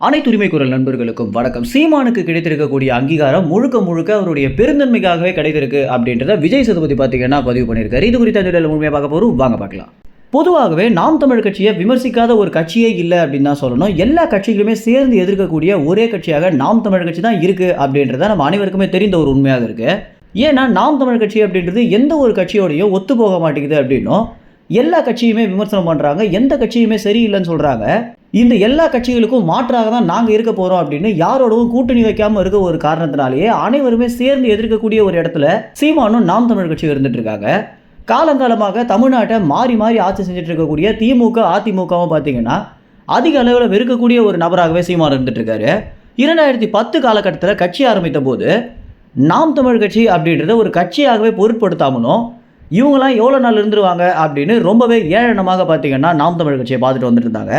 அனைத்து உரிமை குரல் நண்பர்களுக்கும் வணக்கம். சீமானுக்கு கிடைத்திருக்கக்கூடிய அங்கீகாரம் முழுக்க முழுக்க அவருடைய பெருந்தன்மைக்காகவே கிடைத்திருக்கு அப்படின்றத விஜய் சேதுபதி பார்த்தீங்கன்னா பதிவு பண்ணியிருக்காரு. இது குறித்த இந்த முழுமையாக பார்க்க போகிறோம், வாங்க பார்க்கலாம். பொதுவாகவே நாம் தமிழ் கட்சியை விமர்சிக்காத ஒரு கட்சியே இல்லை அப்படின்னு தான் சொல்லணும். எல்லா கட்சிகளுமே சேர்ந்து எதிர்க்கக்கூடிய ஒரே கட்சியாக நாம் தமிழ் கட்சி தான் இருக்குது அப்படின்றத நம்ம அனைவருக்குமே தெரிந்த ஒரு உண்மையாக இருக்குது. ஏன்னா நாம் தமிழ் கட்சி அப்படின்றது எந்த ஒரு கட்சியோடையும் ஒத்து போக மாட்டேங்குது அப்படின்னும் எல்லா கட்சியுமே விமர்சனம் பண்ணுறாங்க, எந்த கட்சியுமே சரியில்லைன்னு சொல்கிறாங்க. இந்த எல்லா கட்சிகளுக்கும் மாற்றாக தான் நாங்கள் இருக்க போகிறோம் அப்படின்னு யாரோடவும் கூட்டணி வைக்காமல் இருக்க ஒரு காரணத்தினாலேயே அனைவருமே சேர்ந்து எதிர்க்கக்கூடிய ஒரு இடத்துல சீமானும் நாம் தமிழ் கட்சி இருந்துட்டு இருக்காங்க. காலங்காலமாக தமிழ்நாட்டை மாறி மாறி ஆட்சி செஞ்சுட்டு இருக்கக்கூடிய திமுக அதிமுகவும் பார்த்தீங்கன்னா அதிக அளவில் வெறுக்கக்கூடிய ஒரு நபராகவே சீமான் இருந்துட்டு இருக்காரு. 2010 காலகட்டத்தில் கட்சி ஆரம்பித்த போது நாம் தமிழ் கட்சி அப்படின்றத ஒரு கட்சியாகவே பொருட்படுத்தாமலும் இவங்களாம் எவ்வளோ நாள் இருந்துருவாங்க அப்படின்னு ரொம்பவே ஏளனமாக பார்த்தீங்கன்னா நாம் தமிழ் கட்சியை பார்த்துட்டு வந்துட்டு இருந்தாங்க.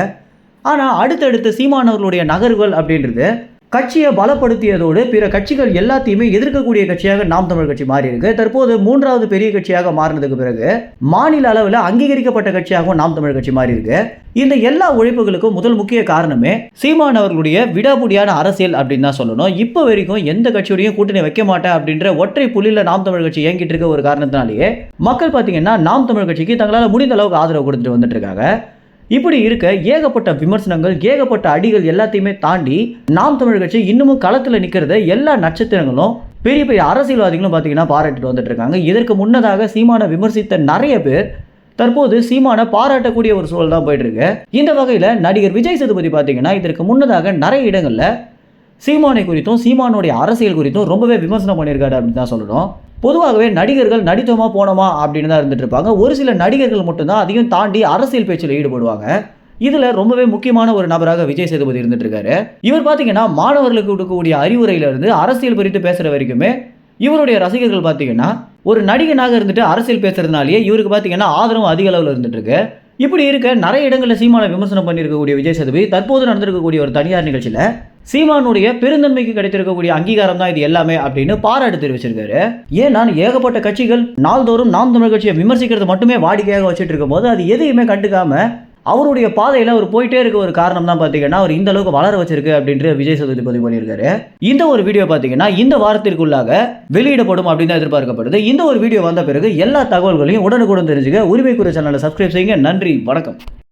ஆனால் அடுத்தடுத்து சீமானவர்களுடைய நகர்வுகள் அப்படின்றது கட்சியை பலப்படுத்தியதோடு பிற கட்சிகள் எல்லாத்தையுமே எதிர்க்கக்கூடிய கட்சியாக நாம் தமிழ் கட்சி மாறி இருக்கு. தற்போது 3வது பெரிய கட்சியாக மாறினதுக்கு பிறகு மாநில அளவில் அங்கீகரிக்கப்பட்ட கட்சியாகவும் நாம் தமிழ் கட்சி மாறி இருக்கு. இந்த எல்லா உழைப்புகளுக்கும் முதல் முக்கிய காரணமே சீமான் அவர்களுடைய விடாபுடியான அரசியல் அப்படின்னு தான் சொல்லணும். இப்போ வரைக்கும் எந்த கட்சியோடையும் கூட்டணி வைக்க மாட்டேன் அப்படின்ற ஒற்றை புள்ளியில் நாம் தமிழ் கட்சி இயங்கிட்டு இருக்க ஒரு காரணத்தினாலேயே மக்கள் பார்த்தீங்கன்னா நாம் தமிழ் கட்சிக்கு தங்களால் முடிந்த அளவுக்கு ஆதரவு கொடுத்துட்டு வந்துட்டு இருக்காங்க. இப்படி இருக்க ஏகப்பட்ட விமர்சனங்கள், ஏகப்பட்ட அடிகள் எல்லாத்தையுமே தாண்டி நாம் தமிழ் கட்சி இன்னமும் களத்தில் நிற்கிறத எல்லா நட்சத்திரங்களும் பெரிய பெரிய அரசியல்வாதிகளும் பார்த்தீங்கன்னா பாராட்டிட்டு வந்துட்டு இருக்காங்க. இதற்கு முன்னதாக சீமானை விமர்சித்த நிறைய பேர் தற்போது சீமானை பாராட்டக்கூடிய ஒரு சூழல் தான் போயிட்டு இருக்கு. இந்த வகையில் நடிகர் விஜய் சேதுபதி பார்த்தீங்கன்னா இதற்கு முன்னதாக நிறைய இடங்களில் சீமானை குறித்தும் சீமானுடைய அரசியல் குறித்தும் ரொம்பவே விமர்சனம் பண்ணியிருக்காரு அப்படின்னு தான் சொல்லணும். பொதுவாகவே நடிகர்கள் நடித்தோமா போனோமா அப்படின்னு தான் இருந்துட்டு இருப்பாங்க. ஒரு சில நடிகர்கள் மட்டும்தான் அதையும் தாண்டி அரசியல் பேச்சில் ஈடுபடுவாங்க. இதில் ரொம்பவே முக்கியமான ஒரு நபராக விஜய் சேதுபதி இருந்துட்டு இருக்காரு. இவர் பார்த்தீங்கன்னா மாணவர்களுக்கு கொடுக்கக்கூடிய அறிவுரையிலிருந்து அரசியல் குறித்து பேசுகிற வரைக்குமே இவருடைய ரசிகர்கள் பார்த்தீங்கன்னா ஒரு நடிகனாக இருந்துட்டு அரசியல் பேசுறதுனாலேயே இவருக்கு பார்த்தீங்கன்னா ஆதரவு அதிக அளவில் இருந்துட்டு இருக்கு. இப்படி இருக்க நிறைய இடங்களில் சீமானை விமர்சனம் பண்ணியிருக்கக்கூடிய விஜய் சேதுபதி தற்போது நடந்திருக்கக்கூடிய ஒரு தனியார் நிகழ்ச்சியில் சீமானுடைய பெருந்தன்மைக்கு கிடைத்திருக்கக்கூடிய அங்கீகாரம் தான் இது எல்லாமே அப்படின்னு பாராட்டு தெரிவிச்சிருக்காரு. ஏன்னா ஏகப்பட்ட கட்சிகள் நாள்தோறும் நாம் தமிழ் கட்சியை விமர்சிக்கிறது மட்டுமே வாடிக்கையாக வச்சுட்டு இருக்கும் போது அது எதையுமே கண்டுக்காம அவருடைய பாதையில் அவர் போயிட்டே இருக்க ஒரு காரணம் தான் பார்த்தீங்கன்னா அவர் இந்த அளவுக்கு வளர வச்சிருக்கு அப்படின்ற விஜய் சேதுபதி பதிவு பண்ணியிருக்காரு. இந்த ஒரு வீடியோ பார்த்தீங்கன்னா இந்த வாரத்திற்குள்ளாக வெளியிடப்படும் அப்படின்னு எதிர்பார்க்கப்படுது. இந்த ஒரு வீடியோ வந்த பிறகு எல்லா தகவல்களையும் உடனுக்குடன் தெரிஞ்சுக்க உரிமை குரல் சேனலை சப்ஸ்கிரைப் செய்யுங்க. நன்றி, வணக்கம்.